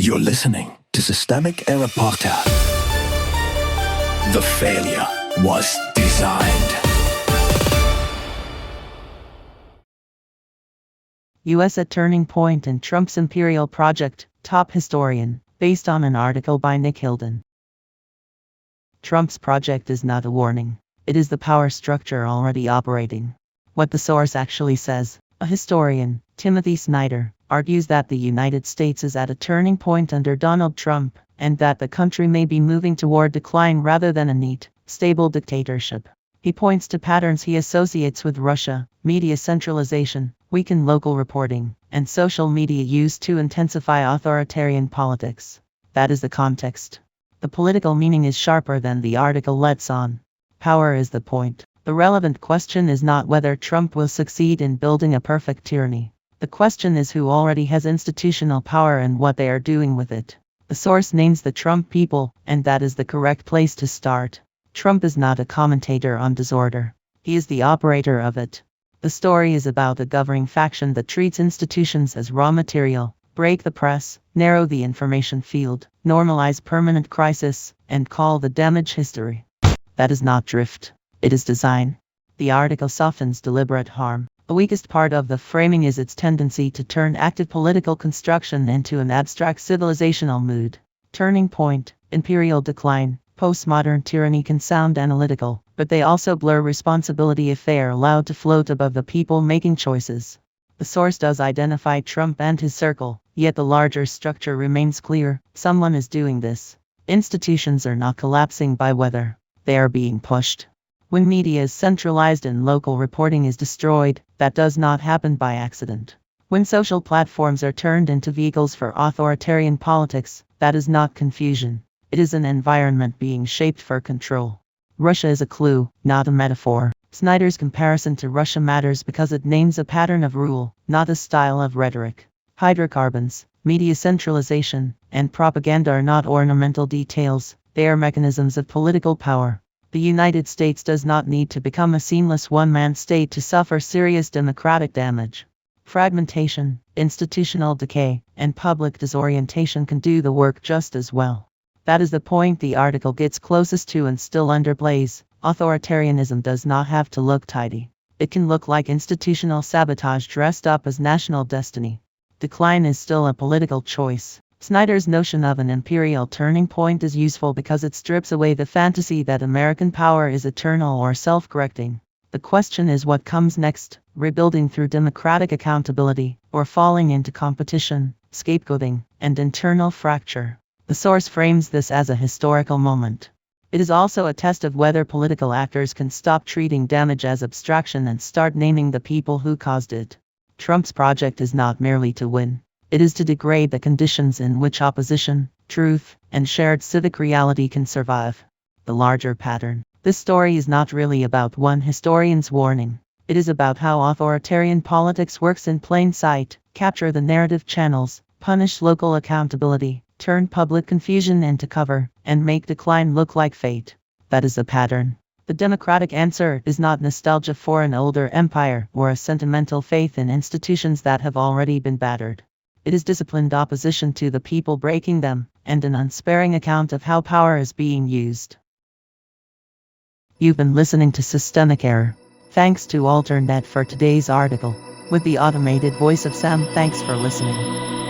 You're listening to Systemic Error Podcast. The failure was designed. U.S. at turning point in Trump's imperial project, top historian, based on an article by Nick Hilden. Trump's project is not a warning. It is the power structure already operating. What the source actually says, a historian, Timothy Snyder, argues that the United States is at a turning point under Donald Trump, and that the country may be moving toward decline rather than a neat, stable dictatorship. He points to patterns he associates with Russia: media centralization, weakened local reporting, and social media used to intensify authoritarian politics. That is the context. The political meaning is sharper than the article lets on. Power is the point. The relevant question is not whether Trump will succeed in building a perfect tyranny. The question is who already has institutional power and what they are doing with it. The source names the Trump people, and that is the correct place to start. Trump is not a commentator on disorder. He is the operator of it. The story is about a governing faction that treats institutions as raw material, break the press, narrow the information field, normalize permanent crisis, and call the damage history. That is not drift. It is design. The article softens deliberate harm. The weakest part of the framing is its tendency to turn active political construction into an abstract civilizational mood. Turning point, imperial decline, postmodern tyranny can sound analytical, but they also blur responsibility if they are allowed to float above the people making choices. The source does identify Trump and his circle, yet the larger structure remains clear. Someone is doing this. Institutions are not collapsing by weather. They are being pushed. When media is centralized and local reporting is destroyed, that does not happen by accident. When social platforms are turned into vehicles for authoritarian politics, that is not confusion. It is an environment being shaped for control. Russia is a clue, not a metaphor. Snyder's comparison to Russia matters because it names a pattern of rule, not a style of rhetoric. Hydrocarbons, media centralization, and propaganda are not ornamental details, they are mechanisms of political power. The United States does not need to become a seamless one-man state to suffer serious democratic damage. Fragmentation, institutional decay, and public disorientation can do the work just as well. That is the point the article gets closest to and still underplays. Authoritarianism does not have to look tidy. It can look like institutional sabotage dressed up as national destiny. Decline is still a political choice. Snyder's notion of an imperial turning point is useful because it strips away the fantasy that American power is eternal or self-correcting. The question is what comes next: rebuilding through democratic accountability, or falling into competition, scapegoating, and internal fracture. The source frames this as a historical moment. It is also a test of whether political actors can stop treating damage as abstraction and start naming the people who caused it. Trump's project is not merely to win. It is to degrade the conditions in which opposition, truth, and shared civic reality can survive. The larger pattern. This story is not really about one historian's warning. It is about how authoritarian politics works in plain sight: capture the narrative channels, punish local accountability, turn public confusion into cover, and make decline look like fate. That is the pattern. The democratic answer is not nostalgia for an older empire or a sentimental faith in institutions that have already been battered. It is disciplined opposition to the people breaking them, and an unsparing account of how power is being used. You've been listening to Systemic Error. Thanks to AlterNet for today's article. With the automated voice of Sam, thanks for listening.